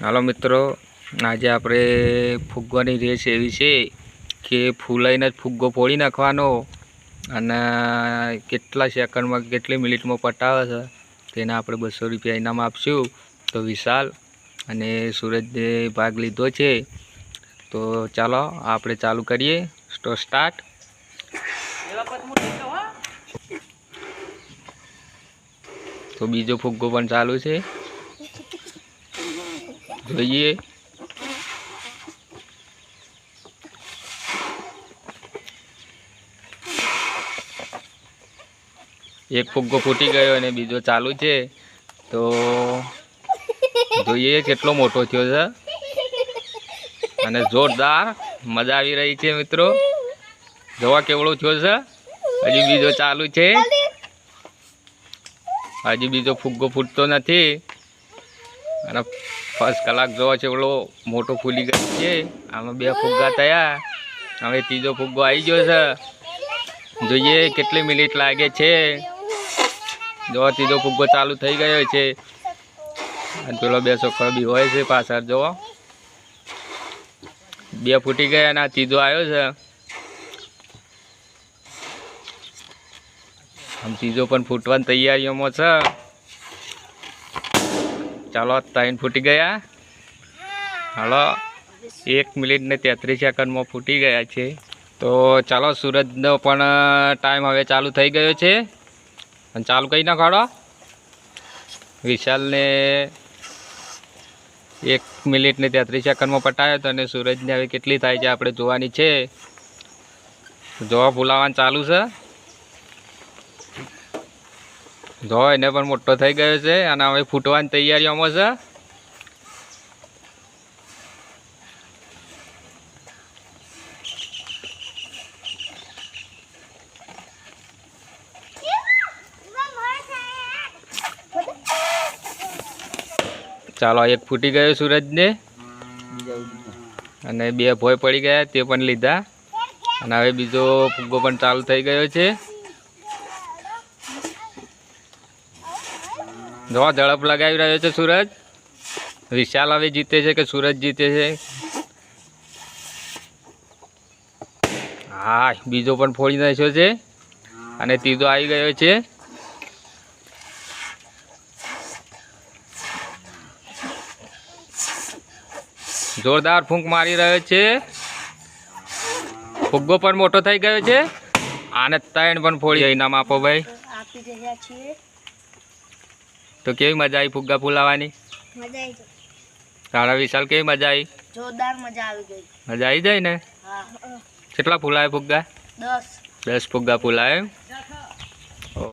હાલો મિત્રો, આજે આપણે ફુગ્ગાની રેસ એવી છે કે ફૂલાઈને જ ફુગ્ગો ફોડી નાખવાનો અને કેટલા સેકન્ડમાં કેટલી મિનિટમાં પટાવે છે તેને આપણે 200 રૂપિયા ઇનામ આપશું. તો વિશાલ અને સૂરજે ભાગ લીધો છે, તો ચાલો આપણે ચાલુ કરીએ. સ્ટાર્ટ. તો બીજો ફુગ્ગો પણ ચાલુ છે, જોઈએ. એક ફુગ્ગો ફૂટી ગયો અને બીજો ચાલુ છે, તો જોઈએ કેટલો મોટો થયો છે. અને જોરદાર મજા આવી રહી છે મિત્રો, જોવા કેવડો થયો છે. હજી બીજો ચાલુ છે, હજી બીજો ફુગ્ગો ફૂટતો નથી અને ફર્સ્ટ કલાક જોવા કેવડો મોટો ફૂલી ગયો છે. આમાં 2 ફુગ્ગા થયા, હવે ત્રીજો ફુગ્ગો આવી ગયો છે. જોઈએ કેટલી મિનિટ લાગે છે. જો ત્રીજો ફુગ્ગો ચાલુ થઈ ગયો છે અને પેલો 2 છોકરો બી હોય છે પાછળ. જો 2 ફૂટી ગયા અને આ ત્રીજો આવ્યો છે. આમ ત્રીજો પણ ફૂટવાની તૈયારીઓમાં છે. ચાલો 3 ફૂટી ગયા. હાલો 1 મિનિટ ને 33 સેકન્ડમાં ફૂટી ગયા છે. તો ચાલો સૂરજનો પણ ટાઈમ હવે ચાલુ થઈ ગયો છે અને ચાલુ કરી નાખો. વિશાલને 1 મિનિટ ને 33 સેકન્ડમાં પટાયો હતો અને સૂરજને હવે કેટલી થાય છે આપણે જોવાની છે. જોવા ફૂલાવાનું ચાલુ છે. જો એને પણ મોટો થઈ ગયો છે અને હવે ફૂટવાની તૈયારીઓમાં છે. ચાલો 1 ફૂટી ગયો સૂરજને અને 2 ભોય પડી ગયા, તે પણ લીધા. અને હવે બીજો ફુગ્ગો પણ ચાલુ થઈ ગયો છે. જો ઝડપ લગાવી રહ્યો છે સૂરજ. વિશાલ હવે જીતે છે કે સૂરજ જીતે છે? હા, બીજો પણ ફોડી નાખ્યો છે અને ત્રીજો આવી ગયો છે. જોરદાર ફૂંક મારી રહ્યો છે. ફુગ્ગો પણ મોટો થઈ ગયો છે. આને 3 પણ ફોડી ઇનામ આપો ભાઈ. આપી રહ્યા છીએ. તો કેવી મજા આવી ફુગ્ગા ફૂલાવાની? મજા આવી. તારા વિશાલ કેવી મજા આવી? જોરદાર મજા આવી ગઈ. મજા આવી જાય ને? હા. કેટલા ફૂલાય ફુગ્ગા? 10. 10 ફુગ્ગા ફૂલાય.